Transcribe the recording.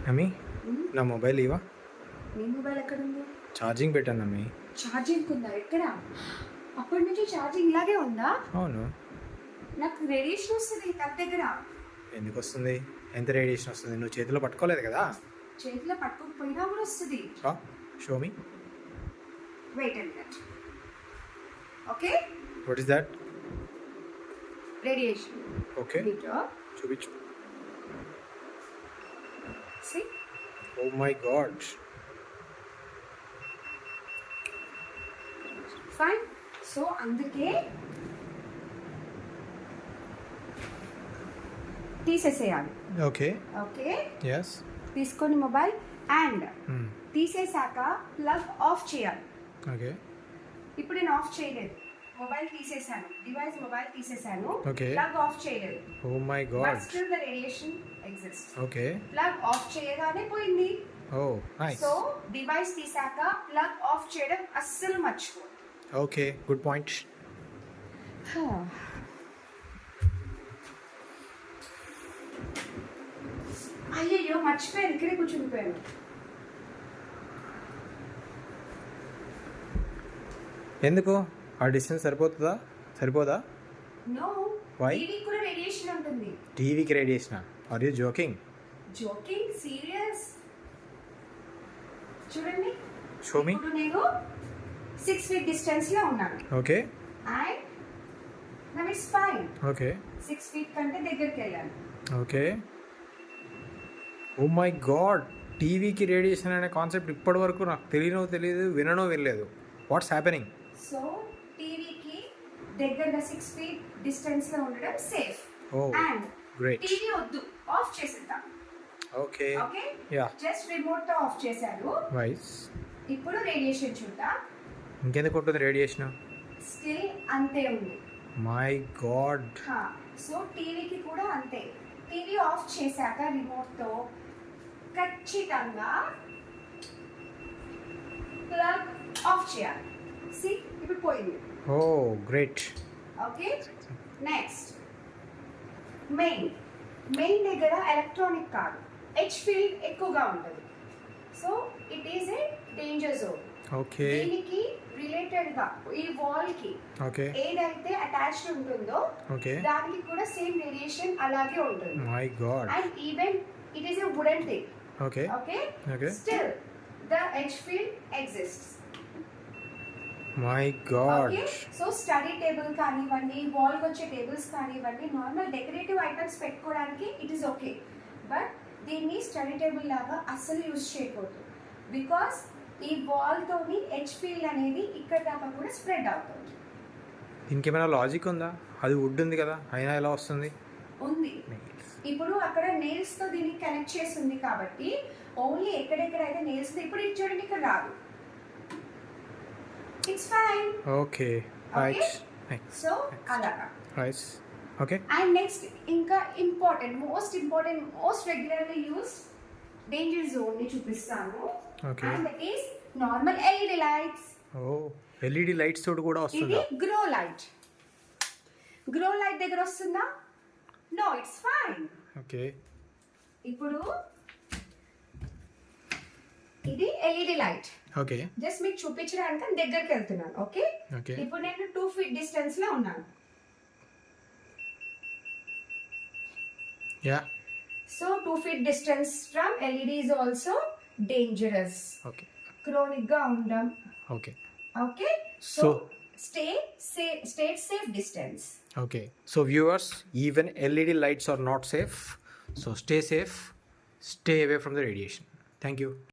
అమ్మి నా మొబైల్ ఇవా. నీ మొబైల్ ఎక్కడుంది? ఛార్జింగ్ పెట్టాను అమ్మి. ఛార్జింగ్ ఉందా? ఎక్కడ? అప్పటి నుంచి ఛార్జింగ్ ఇలాగే ఉందా? అవును. నాకు రేడియేషన్ వస్తుంది తన దగ్గర. ఎందుకు వస్తుంది? ఎంత రేడియేషన్ వస్తుంది? నువ్వు చేతిలో పట్టుకోలేదు కదా. చేతిలో పట్టుకోకపోయినా కూడా వస్తుంది. Show me. Wait and minute. Okay, what is that? Radiation. Okay, meter. చూపించు. See? Oh my god. Fine. So అందుకే తీసేసేయాలి. ఓకే. Okay, yes. తీసుకొని మొబైల్ అండ్ తీసేసాక ప్లగ్ ఆఫ్ చేయాలి. ఓకే. ఇప్పుడు నేను ఆఫ్ చేయలేదు, మొబైల్ తీసేసాను, డివైస్ మొబైల్ తీసేసాను, Okay. ప్లగ్ ఆఫ్ చేయలేదు. Oh my but god. Still the radiation exist. Okay. Plug off చేయగానే పోయింది. Oh, nice. సో డివైస్ తీసాక ప్లగ్ ఆఫ్ చేయడం అస్సలు మర్చిపో. Okay, good point. అయ్యయ్యో మర్చిపోయాను, ఇక్కడే కూర్చుండిపోయాను. ఎందుకు? ఆ డిస్టెన్స్ సరిపోదా? No, Why? టీవీ కూడా రేడియేషన్ ఉంటుంది. టీవీకి radiation? Are you joking? Joking, serious. చూడండి, షో మీ. ఇప్పుడు నేను 6 feet డిస్టెన్స్ లో ఉన్నాను okay. And now it's fine. Okay. 6 feet కంటే దగ్గరికి వెళ్ళాను. ఓకే. ఓ మై గాడ్, టీవీకి రేడియేషన్ అనే కాన్సెప్ట్ ఇప్పటి వరకు నాకు తెలియదు, వినలేదు. What's happening? సో టీవీకి దగ్గరగా 6 feet డిస్టెన్స్ లో ఉండడం safe. Oh, and great. TV వద్దు, ఆఫ్ చేసేద్దాం. Okay. Okay, yeah. Just remote తో ఆఫ్ చేశాను. వైస్. ఇప్పుడు రేడియేషన్ చూద్దాం. ఇంకెందుకు ఉంటుంది రేడియేషన్? స్టిల్ అంతే ఉంది. My God. సో టీవీకి కూడా అంతే. టీవీ ఆఫ్ చేశాక రిమోట్ తో ఖచ్చితంగా ప్లగ్ ఆఫ్ చేయాలి. సి, ఇప్పుడు పోయింది. ఓ గ్రేట్. ఓకే, నెక్స్ట్ మెయిన్ దగ్గర ఎలక్ట్రానిక్ కాదు, హెచ్ ఫీల్డ్ ఎక్కువగా ఉంటుంది. So it is a danger zone. Okay. దీనికి రిలేటెడ్ గా ఈ వాల్ కి ఓకే. ఏదైతే అటాచ్డ్ ఉంటుందో ఓకే. దానికి కూడా సేమ్ రేడియేషన్ అలాగే ఉంటుంది. My God. And even it is a wooden thing. Okay. Okay, okay. Still the H field exists. My God. Okay, so study table కానివ్వండి, వాల్ వచ్చే టేబుల్స్ కానివ్వండి, నార్మల్ డెకరేటివ్ ఐటమ్స్ పెట్టుకోవడానికి it is okay. But దీన్ని study table లాగా అస్సలు use చేయకూడదు. Because ఈ wall తోని హెచ్ ఫీల్డ్ అనేది ఇక్కడ దాకా కూడా స్ప్రెడ్ అవుతుంది. దీనికి ఏమైనా లాజిక్ ఉందా? అది వుడ్ ఉంది కదా, అయినా ఎలా వస్తుంది? ఉంది. ఇప్పుడు అక్కడ నెయిల్స్ తో దీన్ని కనెక్ట్ చేసి ఉంది కాబట్టి ఓన్లీ ఎక్కడెక్కడైతే నెయిల్స్ ఇప్పుడు ఇది చూడండి, ఇక్కడ రాదు. It's fine. Okay. Right. So అలాగా. రైట్. ఓకే. అండ్ నెక్స్ట్ ఇంకా most important most regularly used danger zone ని చూపిస్తాను. Okay. And that is normal LED lights. Oh, LED lights తోటి కూడా ఇది వస్తుందా? గ్రో లైట్ దగ్గర వస్తుందా? No, it's fine. ఓకే. ఇప్పుడు ఇది ఎల్ఈడి లైట్. ఓకే. జస్ట్ మీకు చూపించడానికి దగ్గరికి వెళ్తున్నాను. Okay, okay. ఇప్పుడు నేను 2 feet డిస్టెన్స్ లో ఉన్నాను. Yeah. So 2 feet distance from LED is also dangerous. Okay. Chronic గా ఉండడం. Okay. Okay, so So stay safe distance. okay, so viewers, even LED lights are not safe, so stay safe, stay away from the radiation. Thank you.